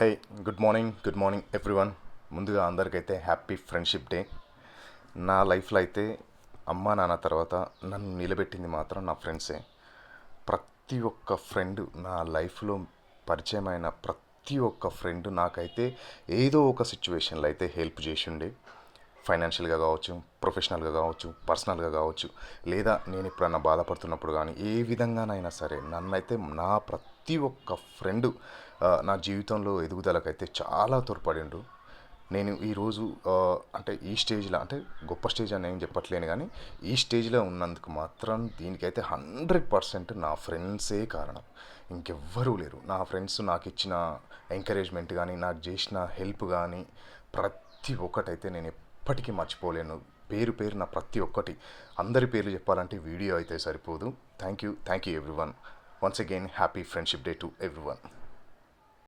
హే, good morning everyone. ముందుగా అందరికైతే happy friendship day. నా లైఫ్లో అయితే అమ్మా నాన్న తర్వాత నన్ను నిలబెట్టింది మాత్రం నా ఫ్రెండ్సే. ప్రతి ఒక్క ఫ్రెండ్ నా లైఫ్లో పరిచయమైన ప్రతి ఒక్క ఫ్రెండ్ నాకైతే ఏదో ఒక సిచ్యువేషన్లో అయితే హెల్ప్ చేసిండే. ఫైనాన్షియల్గా కావచ్చు, ప్రొఫెషనల్గా కావచ్చు, పర్సనల్గా కావచ్చు, లేదా నేను ఎప్పుడన్నా బాధపడుతున్నప్పుడు కానీ ఏ విధంగానైనా సరే నన్నైతే నా ప్రతి ఒక్క ఫ్రెండ్ నా జీవితంలో ఎదుగుదలకైతే చాలా తోడ్పడిండు. నేను ఈరోజు అంటే ఈ స్టేజ్లో అంటే గొప్ప స్టేజ్ అని ఏం చెప్పట్లేను, కానీ ఈ స్టేజ్లో ఉన్నందుకు మాత్రం దీనికైతే 100% నా ఫ్రెండ్సే కారణం. ఇంకెవ్వరూ లేరు. నా ఫ్రెండ్స్ నాకు ఇచ్చిన ఎంకరేజ్మెంట్ కానీ, నాకు చేసిన హెల్ప్ కానీ ప్రతి ఒక్కటైతే నేను ఎప్పటికీ మర్చిపోలేను. పేరు పేరున ప్రతి ఒక్కటి, అందరి పేర్లు చెప్పాలంటే వీడియో అయితే సరిపోదు. Thank you everyone. Once again happy friendship day to everyone.